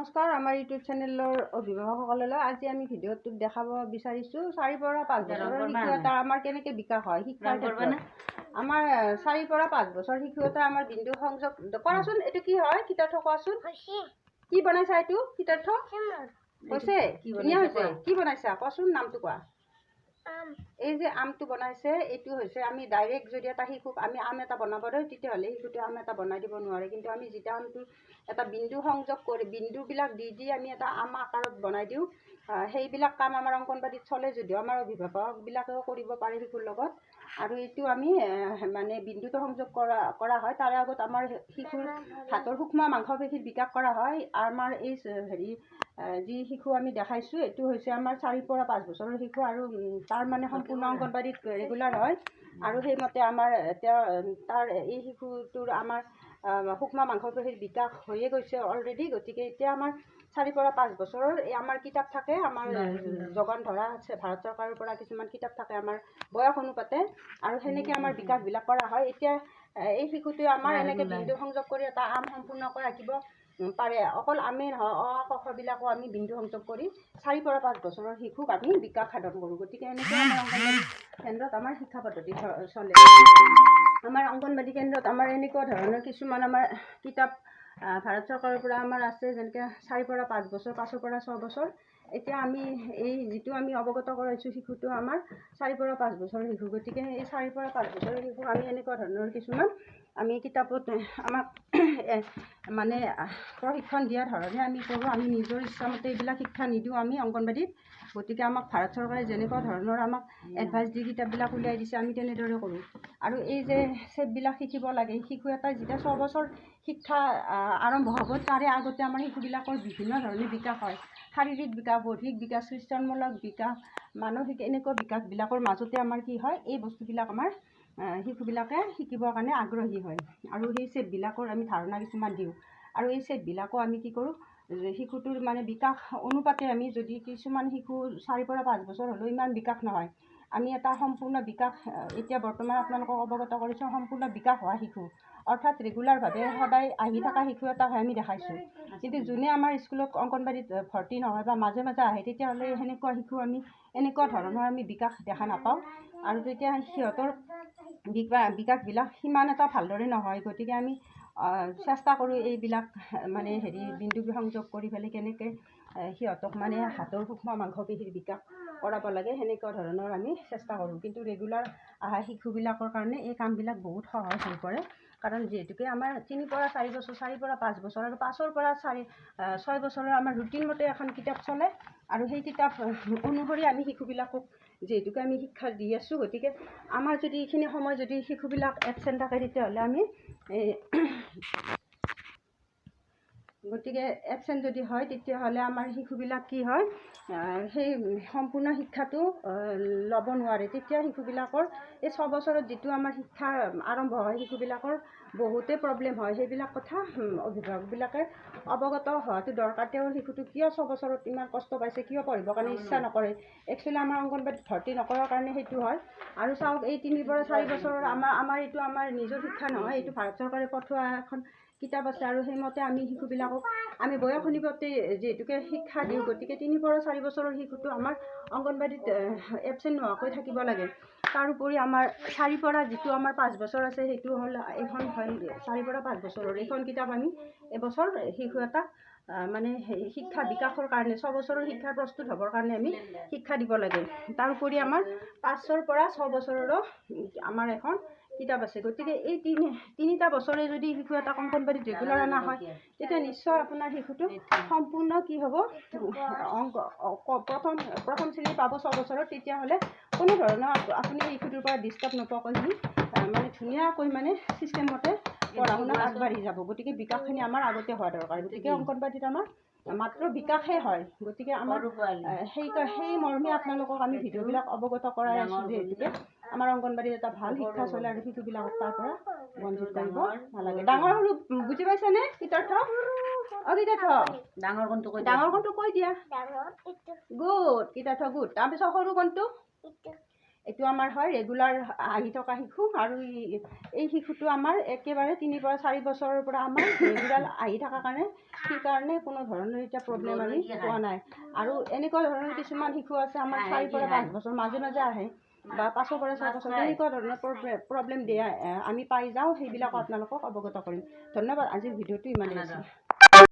নমস্কাৰ আমাৰ ইউটিউব চেনেলৰ অভিভাৱকসকললৈ আজি আমি ভিডিঅ'টোত দেখাব বিচাৰিছোঁ 4 পৰা 5 বছৰৰ শিশু এটা আমাৰ কেনেকৈ বিকাশ হয় শিক্ষাৰ ক্ষেত্ৰত আমাৰ 4 পৰা 5 বছৰ শিশু এটা আমাৰ বিন্দু সংযোগ কৰাচোন এইটো কি হয় কিতাৰ্থ কোৱাচোন কি বনাইছা এইটো কিতাৰ্থ হৈছে ধুনীয়া হৈছে কি বনাইছা কোৱাচোন নামটো কোৱা এই যে আমটো বনাইছে এইটো হৈছে আমি ডাইৰেক্ট যদি এটা শিশুক আমি আম এটা বনাব দিওঁ তেতিয়াহ'লে শিশুটোৱে আম এটা বনাই দিব নোৱাৰে কিন্তু আমি যেতিয়া আমটো এটা বিন্দু সংযোগ কৰি বিন্দুবিলাক দি আমি এটা আম আকাৰত বনাই দিওঁ সেইবিলাক কাম আমাৰ অংগনবাড়ীত চলে যদিও আমাৰ অভিভাৱকবিলাকেও কৰিব পাৰে শিশুৰ লগত আৰু এইটো আমি মানে বিন্দুটো সংযোগ কৰা হয় তাৰে আগত আমাৰ শিশুৰ হাতৰ সূক্ষ্ম মাংসপেশীৰ বিকাশ কৰা হয় আমাৰ এই হেৰি যি শিশু আমি দেখাইছোঁ এইটো হৈছে আমাৰ 4 পৰা 5 বছৰৰ শিশু আৰু তাৰ মানে সম্পূৰ্ণ অংগনবাড়ীত ৰেগুলাৰ হয় আৰু সেইমতে আমাৰ তাৰ এই শিশুটোৰ আমাৰ সূক্ষ্ম মাংসপেশীৰ বিকাশ হৈয়ে গৈছে অলৰেডি গতিকে এতিয়া আমাৰ 4 পৰা 5 বছৰৰ এই আমাৰ কিতাপ থাকে আমাৰ যোগান ধৰা আছে ভাৰত চৰকাৰৰ পৰা কিছুমান কিতাপ থাকে আমাৰ বয়স অনুপাতে আৰু সেনেকৈ আমাৰ বিকাশবিলাক কৰা হয় এতিয়া এই শিশুটোৱে আমাৰ এনেকৈ বিন্দু সংযোগ কৰি এটা আম সম্পূৰ্ণকৈ ৰাখিব পাৰে অকল আমেই নহয় ক খবিলাকো আমি বিন্দু সংযোগ কৰি 4 পৰা 5 বছৰৰ শিশুক আমি বিকাশ সাধন কৰোঁ গতিকে এনেকৈ আমাৰ অংগনবাড়ী কেন্দ্ৰত আমাৰ শিক্ষা পদ্ধতি চলে আমাৰ অংগনবাড়ী কেন্দ্ৰত আমাৰ এনেকুৱা ধৰণৰ কিছুমান আমাৰ কিতাপ ভাৰত চৰকাৰৰ পৰা আমাৰ আছে যেনেকৈ 4 পৰা 5 বছৰ 5 পৰা 6 বছৰ এতিয়া আমি এই যিটো আমি অৱগত কৰাইছোঁ শিশুটো আমাৰ 4 পৰা 5 বছৰৰ শিশু গতিকে এই 4 পৰা 5 বছৰৰ শিশুক আমি এনেকুৱা ধৰণৰ কিছুমান আমি কিতাপত আমাক মানে প্ৰশিক্ষণ দিয়াৰ ধৰণে আমি কৰোঁ আমি নিজৰ ইচ্ছামতে এইবিলাক শিক্ষা নিদিওঁ আমি অংগনবাড়ীত গতিকে আমাক ভাৰত চৰকাৰে যেনেকুৱা ধৰণৰ আমাক এডভাইচ দি কিতাপবিলাক উলিয়াই দিছে আমি তেনেদৰে কৰোঁ আৰু এই যে চেপবিলাক শিকিব লাগে শিশু এটাই যেতিয়া 6 বছৰ শিক্ষা আৰম্ভ হ'ব তাৰে আগতে আমাৰ শিশুবিলাকৰ বিভিন্ন ধৰণে বিকাশ হয় শাৰীৰিক বিকাশ বৌদ্ধিক বিকাশ সৃষ্টিমূলক বিকাশ মানসিক এনেকুৱা বিকাশবিলাকৰ মাজতে আমাৰ কি হয় এই বস্তুবিলাক আমাৰ শিশুবিলাকে শিকিবৰ কাৰণে আগ্ৰহী হয় আৰু সেই চেপবিলাকৰ আমি ধাৰণা কিছুমান দিওঁ আৰু এই চেপবিলাকো আমি কি কৰোঁ শিশুটোৰ মানে বিকাশ অনুপাতে আমি যদি কিছুমান শিশু 4 পৰা 5 বছৰ হ'লেও ইমান বিকাশ নহয় আমি এটা সম্পূৰ্ণ বিকাশ এতিয়া বৰ্তমান আপোনালোকক অৱগত কৰিছোঁ সম্পূৰ্ণ বিকাশ হোৱা শিশু অৰ্থাৎ ৰেগুলাৰভাৱে সদায় আহি থকা শিশু এটাক আমি দেখাইছোঁ কিন্তু যোনে আমাৰ স্কুলত অংগনবাড়ীত ভৰ্তি নহয় বা মাজে মাজে আহে তেতিয়াহ'লে সেনেকুৱা শিশু আমি এনেকুৱা ধৰণৰ আমি বিকাশ দেখা নাপাওঁ আৰু তেতিয়া সিহঁতৰ বিকাশবিলাক সিমান এটা ভালদৰে নহয় গতিকে আমি চেষ্টা কৰোঁ এইবিলাক মানে বিন্দু সংযোগ কৰি পেলাই কেনেকৈ সিহঁতক মানে হাতৰ সূক্ষ্ম মাংসপেশীৰ বিকাশ কৰাব লাগে সেনেকুৱা ধৰণৰ আমি চেষ্টা কৰোঁ কিন্তু ৰেগুলাৰ অহা শিশুবিলাকৰ কাৰণে এই কামবিলাক বহুত সহজ হৈ পৰে কাৰণ যিহেতুকে আমাৰ 3 পৰা 4 বছৰ 4 পৰা 5 বছৰ আৰু 5 পৰা 6 বছৰৰ আমাৰ ৰুটিন মতে এখন কিতাপ চলে আৰু সেই কিতাপ অনুসৰি আমি শিশুবিলাকক যিহেতুকে আমি শিক্ষা দি আছোঁ গতিকে আমাৰ যদি এইখিনি সময় যদি শিশুবিলাক এবচেণ্ট থাকে তেতিয়াহ'লে আমি গতিকে এবচেণ্ট যদি হয় তেতিয়াহ'লে আমাৰ শিশুবিলাক কি হয় সেই সম্পূৰ্ণ শিক্ষাটো ল'ব নোৱাৰে তেতিয়া শিশুবিলাকৰ এই 6 বছৰত যিটো আমাৰ শিক্ষা আৰম্ভ হয় শিশুবিলাকৰ বহুতেই প্ৰব্লেম হয় সেইবিলাক কথা অভিভাৱকবিলাকে অৱগত হোৱাটো দৰকাৰ তেওঁৰ শিশুটো কিয় 6 বছৰত ইমান কষ্ট পাইছে কিয় পঢ়িবৰ কাৰণে ইচ্ছা নকৰে একচুৱেলি আমাৰ অংগনবাড়ীত ভৰ্তি নকৰাৰ কাৰণে সেইটো হয় আৰু চাওক এই 3 পৰা 4 বছৰৰ আমাৰ এইটো আমাৰ নিজৰ শিক্ষা নহয় এইটো ভাৰত চৰকাৰে পঠোৱা এখন কিতাপ আছে আৰু সেইমতে আমি শিশুবিলাকক আমি বয়স অনুপাতে যিহেতুকে শিক্ষা দিওঁ গতিকে 3 পৰা 4 বছৰৰ শিশুটো আমাৰ অংগনবাড়ীত এবচেণ্ট নোহোৱাকৈ থাকিব লাগে তাৰোপৰি আমাৰ 4 পৰা যিটো আমাৰ 5 বছৰ আছে সেইটো হ'ল এইখন হ'ল 4 পৰা 5 বছৰৰ এইখন কিতাপ আমি এবছৰ শিশু এটা মানে শিক্ষা বিকাশৰ কাৰণে 6 বছৰৰ শিক্ষাৰ প্ৰস্তুত হ'বৰ কাৰণে আমি শিক্ষা দিব লাগে তাৰোপৰি আমাৰ 5 পৰা 6 বছৰৰো আমাৰ এখন কিতাপ আছে গতিকে এই তিনিটা বছৰে যদি শিশু এটা অংগনবাড়ীত ৰেগুলাৰ অনা হয় তেতিয়া নিশ্চয় আপোনাৰ শিশুটো সম্পূৰ্ণ কি হ'ব প্ৰথম শ্ৰেণী পাব 6 বছৰত তেতিয়াহ'লে কোনো ধৰণৰ আপুনি শিশুটোৰ পৰা ডিষ্টাৰ্ব নোপোৱাকৈ সি মানে ধুনীয়াকৈ মানে ছিষ্টেমতে পঢ়া শুনাত আগবাঢ়ি যাব গতিকে বিকাশখিনি আমাৰ আগতে হোৱা দৰকাৰ গতিকে অংগনবাড়ীত আমাৰ মাত্ৰ বিকাশহে হয় গতিকে আমাৰ সেই মৰ্মে আপোনালোকক আমি ভিডিঅ'বিলাক অৱগত কৰাই আছোঁ যিহেতুকে আমাৰ অংগনবাড়ীত এটা ভাল শিক্ষা চলে আৰু শিশুবিলাকক তাৰ পৰা বঞ্চিত কৰিব নালাগে ডাঙৰ সৰু বুজি পাইছেনে কিতাৰ্থ কিতাৰ্থ ডাঙৰ কোনটো কৈ দিয়া গুড কিতাৰ্থ গুড তাৰপিছত সৰু কোনটো এইটো আমাৰ হয় ৰেগুলাৰ আহি থকা শিশু আৰু এই শিশুটো আমাৰ একেবাৰে 3 পৰা 4 বছৰৰ পৰা আমাৰ ৰেগুলাৰ আহি থকাৰ কাৰণে সেইকাৰণে কোনো ধৰণৰ এতিয়া প্ৰব্লেম আমি পোৱা নাই। আৰু এনেকুৱা ধৰণৰ কিছুমান শিশু আছে আমাৰ 4 পৰা 5 বছৰ মাজে মাজে আহে বা 5 পৰা 6 বছৰ তেনেকুৱা ধৰণৰ প্ৰব্লেম দিয়া আমি পাই যাওঁ, সেইবিলাকো আপোনালোকক অৱগত কৰিম। ধন্যবাদ। আজিৰ ভিডিঅ'টো ইমানেই আছিল।